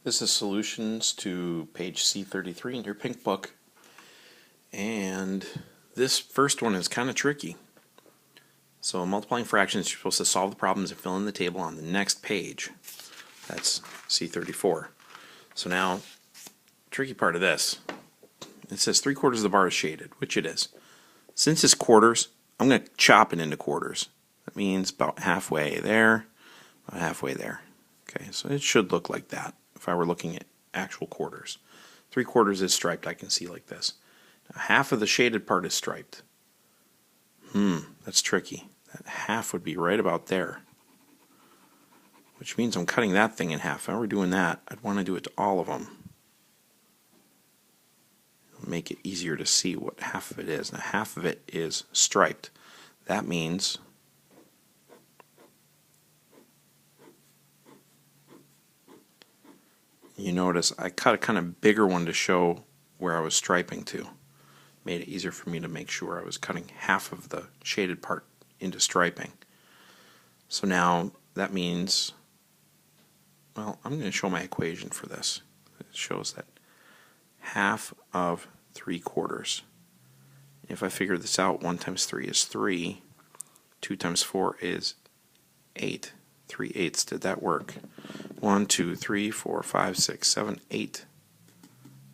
This is solutions to page C33 in your pink book, and this first one is kind of tricky. So multiplying fractions, you're supposed to solve the problems and fill in the table on the next page. That's C34. So now, tricky part of this, it says 3/4 of the bar is shaded, which it is. Since it's quarters, I'm going to chop it into quarters. That means about halfway there, about halfway there. Okay, so it should look like that if I were looking at actual quarters. 3/4 is striped, I can see like this. Now, half of the shaded part is striped. That's tricky. That half would be right about there, which means I'm cutting that thing in half. If I were doing that, I'd want to do it to all of them. It'll make it easier to see what half of it is. Now, half of it is striped. That means you notice I cut a kind of bigger one to show where I was striping to. Made it easier for me to make sure I was cutting half of the shaded part into striping. So now that means, well, I'm going to show my equation for this. It shows that half of 3/4. If I figure this out, 1 times 3 is 3, 2 times 4 is 8. 3/8. Did that work? 1, 2, 3, 4, 5, 6, 7, 8.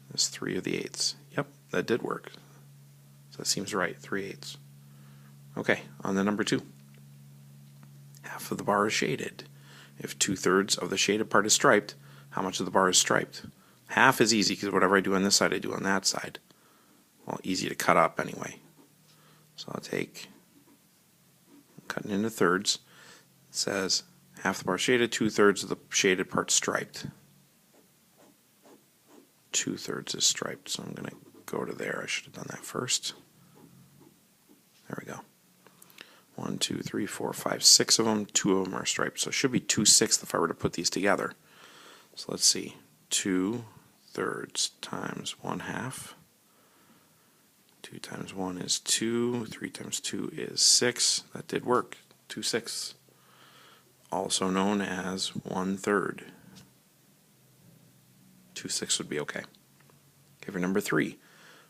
That's 3 of the 8s. Yep, that did work. So that seems right, 3/8. Okay, on the number 2. Half of the bar is shaded. If 2/3 of the shaded part is striped, how much of the bar is striped? Half is easy because whatever I do on this side, I do on that side. Well, easy to cut up anyway. So I'll take, I'm cutting into thirds. It says half the bar shaded, 2/3 of the shaded part striped. 2/3 is striped, so I'm going to go to there. I should have done that first. There we go. 1, 2, 3, 4, 5, 6 of them. 2 of them are striped, so it should be 2/6 if I were to put these together. So let's see. 2/3 times 1/2. 2 times 1 is 2. 3 times 2 is 6. That did work. 2/6. Also known as 1/3. 2/6 would be okay. Okay, for number 3.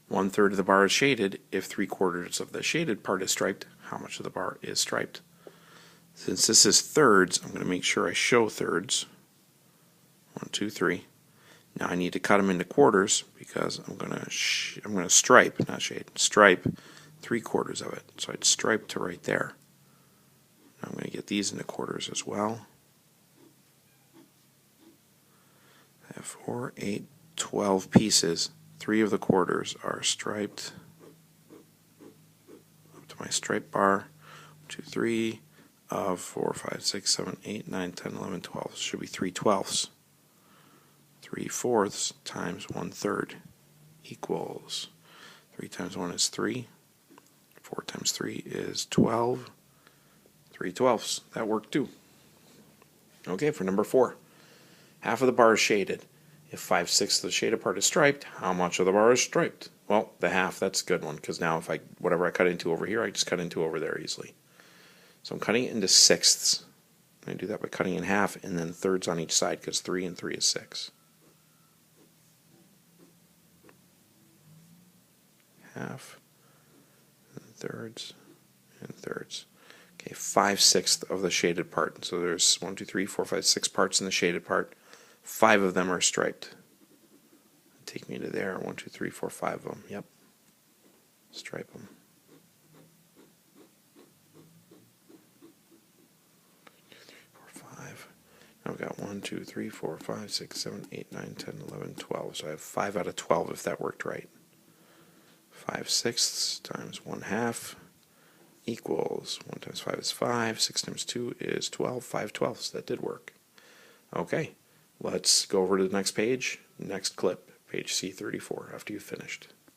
1/3 of the bar is shaded. If 3/4 of the shaded part is striped, how much of the bar is striped? Since this is thirds, I'm going to make sure I show thirds. 1, 2, 3. Now I need to cut them into quarters because I'm going to stripe, not shade, stripe 3/4 of it. So I'd stripe to right there. Now I'm going to get these into quarters as well. I have 4, 8, 12 pieces. 3 of the quarters are striped. Up to my stripe bar. 2, 3 of 4, 5, 6, 7, 8, 9, 10, 11, 12. Should be 3/12. 3/4 times 1/3 equals 3 times 1 is 3. 4 times 3 is 12. 3/12. That worked too. Okay, for number 4. Half of the bar is shaded. If 5/6 of the shaded part is striped, how much of the bar is striped? Well, the half, that's a good one, because now if whatever I cut into over here, I just cut into over there easily. So I'm cutting it into sixths. I do that by cutting in half and then thirds on each side, because 3 and 3 is 6. Half, and thirds, and thirds. Okay, 5/6 of the shaded part. So there's 1, 2, 3, 4, 5, 6 parts in the shaded part. 5 of them are striped. Take me to there. 1, 2, 3, 4, 5 of them. Yep. Stripe them. 4, 5. Now we've got 1, 2, 3, 4, 5, 6, 7, 8, 9, 10, 11, 12. So I have 5 out of 12 if that worked right. 5/6 times 1/2 equals 1 times 5 is 5. 6 times 2 is 12. 5/12. That did work. Okay. Let's go over to the next page, next clip, page C34, after you've finished.